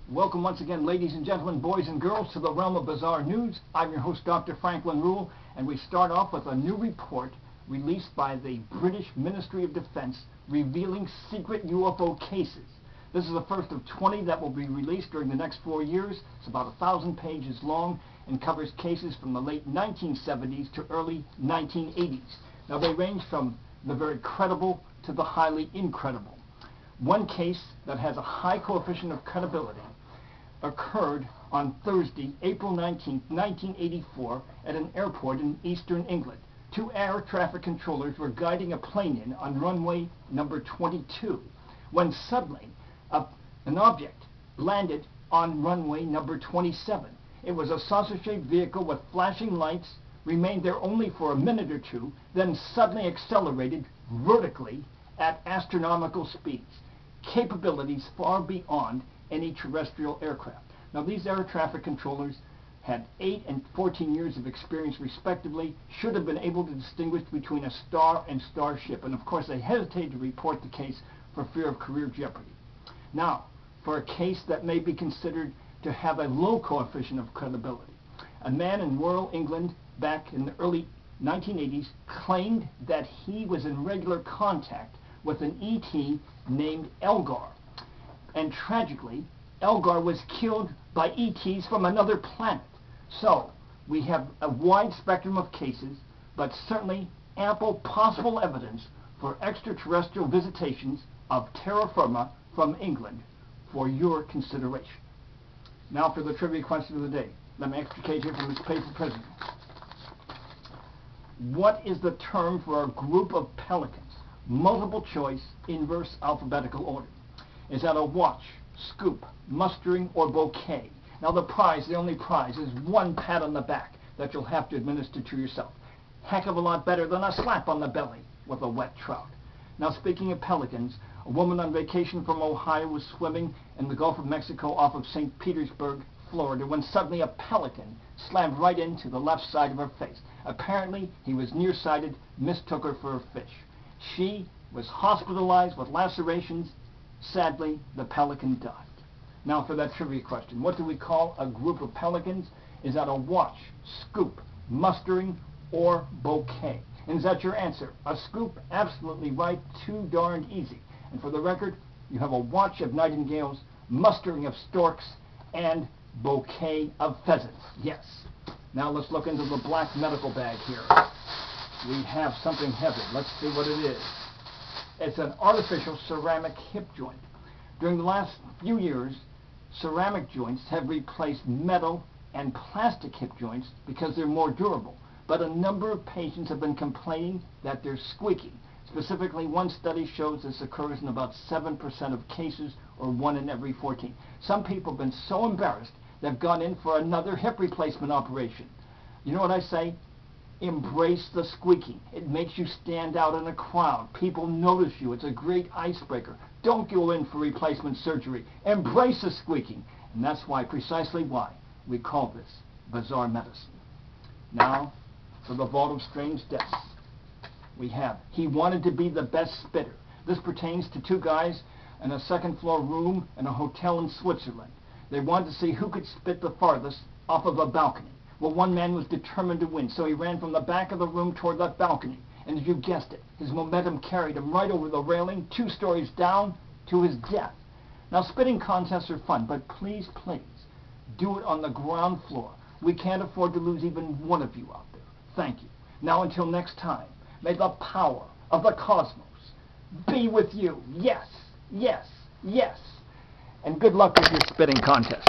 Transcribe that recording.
Welcome once again, ladies and gentlemen, boys and girls, to the realm of bizarre news. I'm your host, Dr. Franklin Ruehl, and we start off with a new report released by the British Ministry of Defense revealing secret UFO cases. This is the first of 20 that will be released during the next 4 years. It's about 1,000 pages long and covers cases from the late 1970s to early 1980s. Now, they range from the very credible to the highly incredible. One case that has a high coefficient of credibility occurred on Thursday, April 19, 1984, at an airport in eastern England. Two air traffic controllers were guiding a plane in on runway number 22 when suddenly an object landed on runway number 27. It was a saucer-shaped vehicle with flashing lights, remained there only for a minute or two, then suddenly accelerated vertically at astronomical speeds, capabilities far beyond any terrestrial aircraft. Now, these air traffic controllers had 8 and 14 years of experience respectively, should have been able to distinguish between a star and starship, and of course they hesitated to report the case for fear of career jeopardy. Now, for a case that may be considered to have a low coefficient of credibility, a man in rural England back in the early 1980s claimed that he was in regular contact with an ET named Elgar. And tragically, Elgar was killed by ETs from another planet. So, we have a wide spectrum of cases, but certainly ample possible evidence for extraterrestrial visitations of terra firma from England for your consideration. Now for the trivia question of the day. Let me extricate here from this paper present. What is the term for a group of pelicans? Multiple choice, inverse alphabetical order. Is that a watch, scoop, mustering, or bouquet? Now the only prize, is one pat on the back that you'll have to administer to yourself. Heck of a lot better than a slap on the belly with a wet trout. Now, speaking of pelicans, a woman on vacation from Ohio was swimming in the Gulf of Mexico off of St. Petersburg, Florida, when suddenly a pelican slammed right into the left side of her face. Apparently, he was nearsighted, mistook her for a fish. She was hospitalized with lacerations. Sadly, the pelican died. Now for that trivia question. What do we call a group of pelicans? Is that a watch, scoop, mustering, or bouquet? And is that your answer? A scoop? Absolutely right. Too darned easy. And for the record, you have a watch of nightingales, mustering of storks, and bouquet of pheasants. Yes. Now let's look into the black medical bag here. We have something heavy. Let's see what it is. It's an artificial ceramic hip joint. During the last few years, ceramic joints have replaced metal and plastic hip joints because they're more durable. But a number of patients have been complaining that they're squeaky. Specifically, one study shows this occurs in about 7% of cases, or 1 in every 14. Some people have been so embarrassed they've gone in for another hip replacement operation. You know what I say? Embrace the squeaking. It makes you stand out in a crowd. People notice you. It's a great icebreaker. Don't go in for replacement surgery. Embrace the squeaking. And that's precisely why, we call this bizarre medicine. Now, for the vault of strange deaths, we have, he wanted to be the best spitter. This pertains to two guys in a second-floor room in a hotel in Switzerland. They wanted to see who could spit the farthest off of a balcony. Well, one man was determined to win, so he ran from the back of the room toward that balcony. And as you guessed it, his momentum carried him right over the railing, 2 stories down, to his death. Now, spitting contests are fun, but please, please, do it on the ground floor. We can't afford to lose even one of you out there. Thank you. Now, until next time, may the power of the cosmos be with you. Yes, yes, yes. And good luck with your spitting contest.